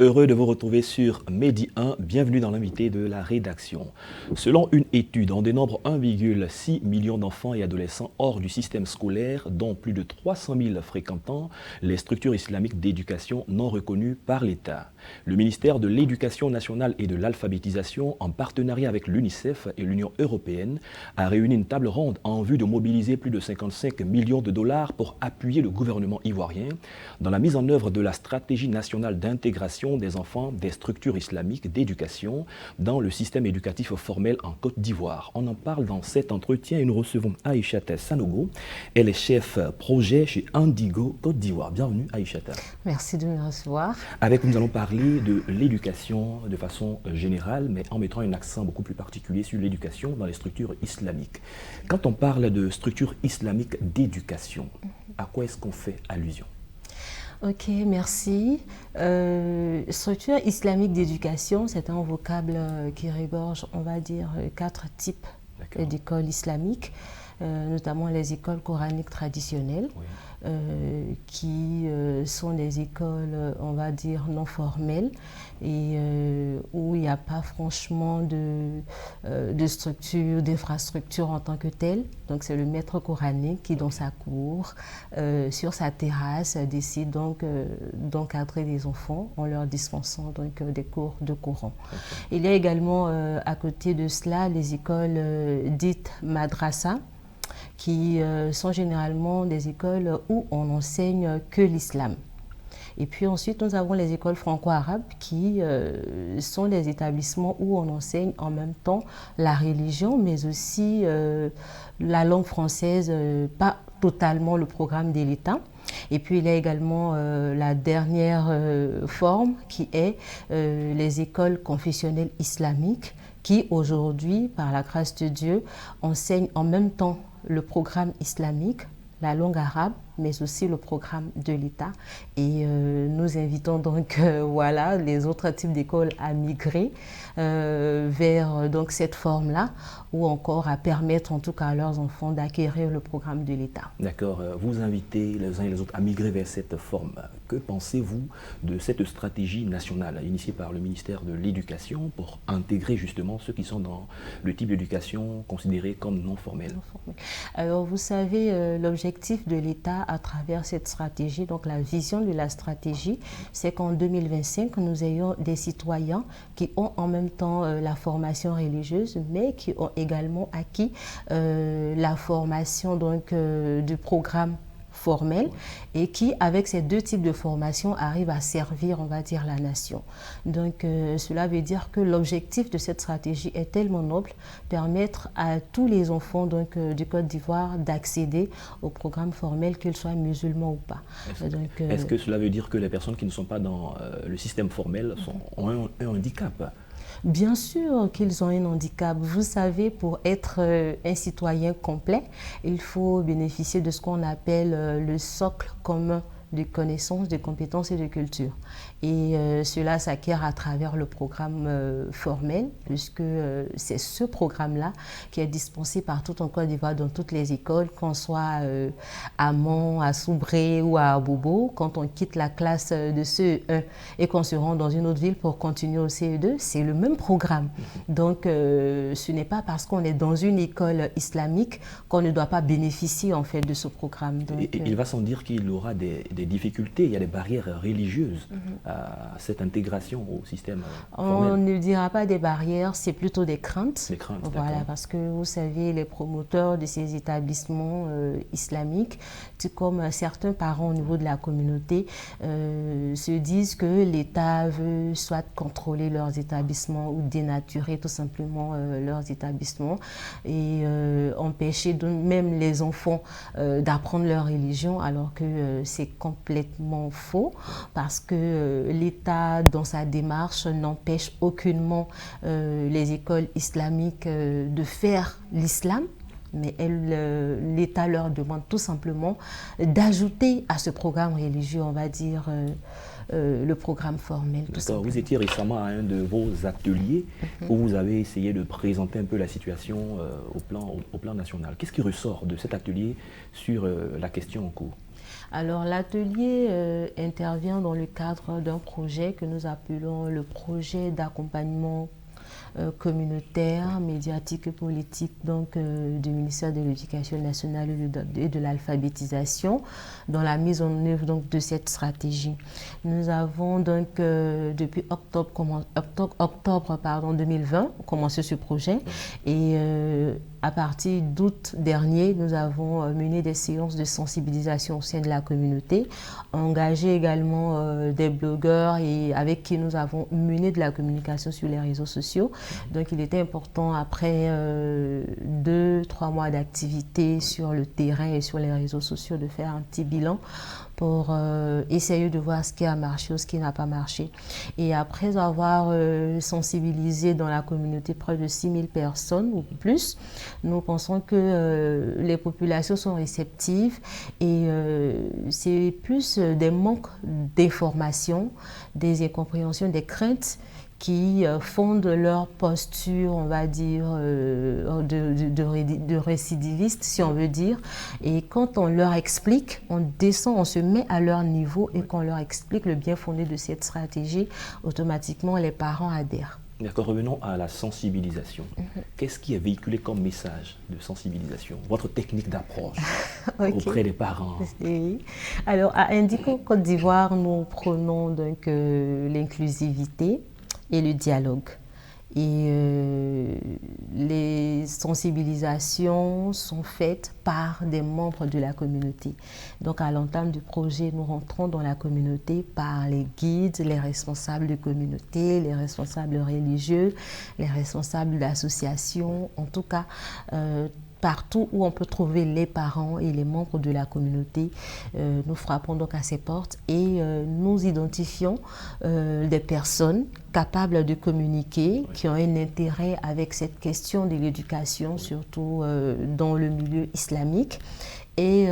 Heureux de vous retrouver sur Medi 1. Bienvenue dans l'invité de la rédaction. Selon une étude, on dénombre 1,6 million d'enfants et adolescents hors du système scolaire, dont plus de 300 000 fréquentant les structures islamiques d'éducation non reconnues par l'État. Le ministère de l'Éducation nationale et de l'alphabétisation, en partenariat avec l'UNICEF et l'Union européenne, a réuni une table ronde en vue de mobiliser plus de 55 millions de dollars pour appuyer le gouvernement ivoirien dans la mise en œuvre de la stratégie nationale d'intégration des enfants des structures islamiques d'éducation dans le système éducatif formel en Côte d'Ivoire. On en parle dans cet entretien et nous recevons Aïchata Sanogo. Elle est chef projet chez Indigo Côte d'Ivoire. Bienvenue Aïchata. Merci de me recevoir. Avec vous, nous allons parler de l'éducation de façon générale, mais en mettant un accent beaucoup plus particulier sur l'éducation dans les structures islamiques. Quand on parle de structures islamiques d'éducation, à quoi est-ce qu'on fait allusion? Ok, merci. Structure islamique d'éducation, c'est un vocable qui regorge, on va dire, 4 types d'écoles islamiques, notamment les écoles coraniques traditionnelles, qui sont des écoles, on va dire, non formelles et où il n'y a pas franchement de structure, d'infrastructure en tant que telle. Donc c'est le maître coranique qui, dans sa cour, sur sa terrasse, décide donc d'encadrer les enfants en leur dispensant donc des cours de Coran. Il y a également à côté de cela les écoles dites madrasa, qui sont généralement des écoles où on n'enseigne que l'islam. Et puis ensuite, nous avons les écoles franco-arabes qui sont des établissements où on enseigne en même temps la religion, mais aussi la langue française, pas totalement le programme de l'État. Et puis il y a également la dernière forme qui est les écoles confessionnelles islamiques qui aujourd'hui, par la grâce de Dieu, enseignent en même temps le programme islamique, la langue arabe, mais aussi le programme de l'État. Et nous invitons donc voilà, les autres types d'écoles à migrer vers donc, cette forme-là, ou encore à permettre en tout cas à leurs enfants d'acquérir le programme de l'État. D'accord. Vous invitez les uns et les autres à migrer vers cette forme. Que pensez-vous de cette stratégie nationale initiée par le ministère de l'Éducation pour intégrer justement ceux qui sont dans le type d'éducation considéré comme non formel? Alors vous savez, l'objectif de l'État à travers cette stratégie, donc la vision de la stratégie, c'est qu'en 2025, nous ayons des citoyens qui ont en même temps la formation religieuse, mais qui ont également acquis la formation donc, du programme formel et qui, avec ces deux types de formation, arrivent à servir, on va dire, la nation. Donc, cela veut dire que l'objectif de cette stratégie est tellement noble, permettre à tous les enfants donc, du Côte d'Ivoire d'accéder au programme formel, qu'ils soient musulmans ou pas. Est-ce que cela veut dire que les personnes qui ne sont pas dans le système formel ont un handicap? Bien sûr qu'ils ont un handicap. Vous savez, pour être un citoyen complet, il faut bénéficier de ce qu'on appelle le socle commun de connaissances, de compétences et de culture. Et cela s'acquiert à travers le programme formel, puisque c'est ce programme-là qui est dispensé partout en Côte d'Ivoire dans toutes les écoles, qu'on soit à Mans, à Soubré ou à Bobo. Quand on quitte la classe de CE1 et qu'on se rend dans une autre ville pour continuer au CE2, c'est le même programme. Donc ce n'est pas parce qu'on est dans une école islamique qu'on ne doit pas bénéficier en fait de ce programme. Donc, il va sans dire qu'il y aura des difficultés, il y a des barrières religieuses à cette intégration au système formel. On ne dira pas des barrières, c'est plutôt des craintes. Des craintes, voilà, parce que vous savez, les promoteurs de ces établissements islamiques, tout comme certains parents au niveau de la communauté, se disent que l'État veut soit contrôler leurs établissements ou dénaturer tout simplement leurs établissements et empêcher même les enfants d'apprendre leur religion, alors que c'est complètement faux, parce que l'État, dans sa démarche, n'empêche aucunement les écoles islamiques de faire l'islam. mais l'État leur demande tout simplement d'ajouter à ce programme religieux, on va dire, le programme formel. D'accord. Vous étiez récemment à un de vos ateliers où vous avez essayé de présenter un peu la situation au plan national. Qu'est-ce qui ressort de cet atelier sur la question en cours? Alors l'atelier intervient dans le cadre d'un projet que nous appelons le projet d'accompagnement communautaire, médiatique et politique donc, du ministère de l'Éducation nationale et de l'alphabétisation dans la mise en œuvre donc, de cette stratégie. Nous avons donc depuis octobre 2020 commencé ce projet et à partir d'août dernier, nous avons mené des séances de sensibilisation au sein de la communauté, engagé également des blogueurs et avec qui nous avons mené de la communication sur les réseaux sociaux. Donc il était important après 2-3 mois d'activité sur le terrain et sur les réseaux sociaux de faire un petit bilan pour essayer de voir ce qui a marché ou ce qui n'a pas marché. Et après avoir sensibilisé dans la communauté près de 6000 personnes ou plus, nous pensons que les populations sont réceptives et c'est plus des manques d'informations, des incompréhensions, des craintes qui fondent leur posture, on va dire, de récidiviste, si on veut dire. Et quand on leur explique, on descend, on se met à leur niveau et qu'on leur explique le bien fondé de cette stratégie, automatiquement les parents adhèrent. D'accord, revenons à la sensibilisation. Qu'est-ce qui est véhiculé comme message de sensibilisation? Votre technique d'approche auprès des parents? Oui. Alors, à Indico Côte d'Ivoire, nous prenons donc l'inclusivité et le dialogue. Et les sensibilisations sont faites par des membres de la communauté. Donc à l'entame du projet, nous rentrons dans la communauté par les guides, les responsables de communauté, les responsables religieux, les responsables d'associations, en tout cas partout où on peut trouver les parents et les membres de la communauté, nous frappons donc à ces portes et nous identifions des personnes capables de communiquer, qui ont un intérêt avec cette question de l'éducation, surtout dans le milieu islamique. Et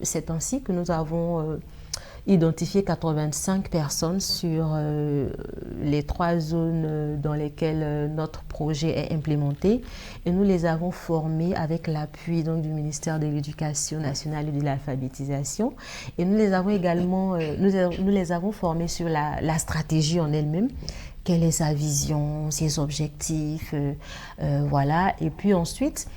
c'est ainsi que nous avons identifié 85 personnes sur les 3 zones dans lesquelles notre projet est implémenté et nous les avons formées avec l'appui donc du ministère de l'Éducation nationale et de l'alphabétisation et nous les avons également nous les avons formées sur la stratégie en elle-même. Quelle est sa vision, ses objectifs, voilà. Et puis ensuite,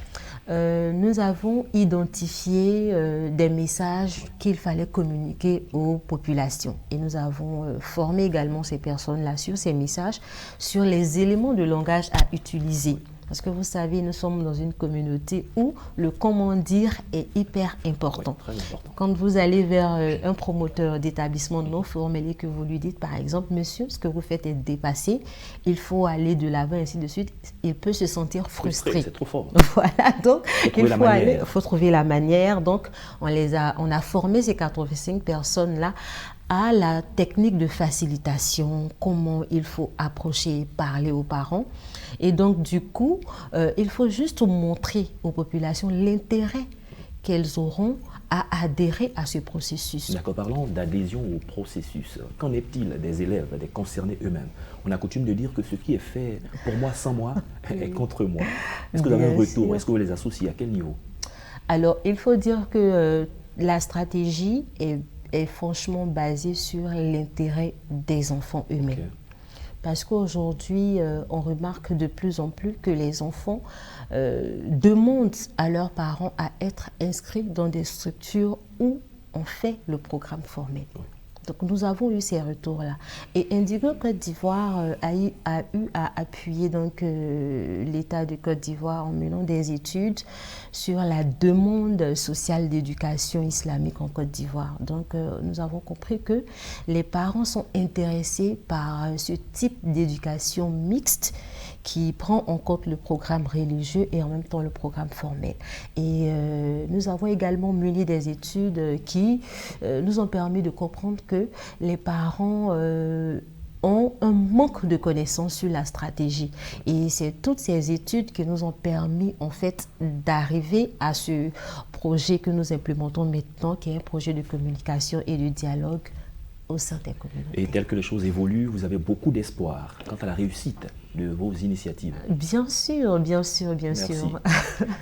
nous avons identifié des messages qu'il fallait communiquer aux populations. Et nous avons formé également ces personnes-là sur ces messages, sur les éléments de langage à utiliser. Parce que vous savez, nous sommes dans une communauté où le comment dire est hyper important. Oui, très important. Quand vous allez vers un promoteur d'établissement non formel et que vous lui dites par exemple, monsieur, ce que vous faites est dépassé, il faut aller de l'avant, ainsi de suite, il peut se sentir frustré. C'est trop fort. Voilà, donc il faut trouver la manière. Donc on a formé ces 85 personnes-là à la technique de facilitation, comment il faut approcher, parler aux parents. Et donc, du coup, il faut juste montrer aux populations l'intérêt qu'elles auront à adhérer à ce processus. D'accord, parlons d'adhésion au processus. Qu'en est-il des élèves, des concernés eux-mêmes? On a coutume de dire que ce qui est fait pour moi, sans moi, est contre moi. Est-ce que vous avez un retour? Est-ce que vous les associez? À quel niveau? Alors, il faut dire que la stratégie est franchement basée sur l'intérêt des enfants eux-mêmes. Okay. Parce qu'aujourd'hui, on remarque de plus en plus que les enfants demandent à leurs parents à être inscrits dans des structures où on fait le programme formel. Oui. Donc nous avons eu ces retours-là. Et Indigo Côte d'Ivoire a eu à appuyer l'État de Côte d'Ivoire en menant des études sur la demande sociale d'éducation islamique en Côte d'Ivoire. Donc nous avons compris que les parents sont intéressés par ce type d'éducation mixte qui prend en compte le programme religieux et en même temps le programme formel. Et nous avons également mené des études qui nous ont permis de comprendre que les parents ont un manque de connaissances sur la stratégie. Et c'est toutes ces études qui nous ont permis en fait d'arriver à ce projet que nous implémentons maintenant, qui est un projet de communication et de dialogue au sein des communautés. Et tel que les choses évoluent, vous avez beaucoup d'espoir quant à la réussite de vos initiatives. Bien sûr, bien sûr, bien Merci. sûr.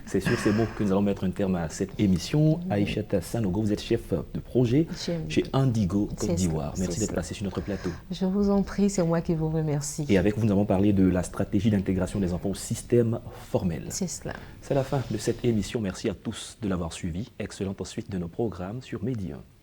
C'est sur ces mots que nous allons mettre un terme à cette émission. Aïchata Sanogo, vous êtes chef de projet chez Indigo Côte d'Ivoire. Merci d'être passé sur notre plateau. Je vous en prie, c'est moi qui vous remercie. Et avec vous, nous avons parlé de la stratégie d'intégration des enfants au système formel. C'est cela. C'est la fin de cette émission. Merci à tous de l'avoir suivi. Excellente suite de nos programmes sur Média 1.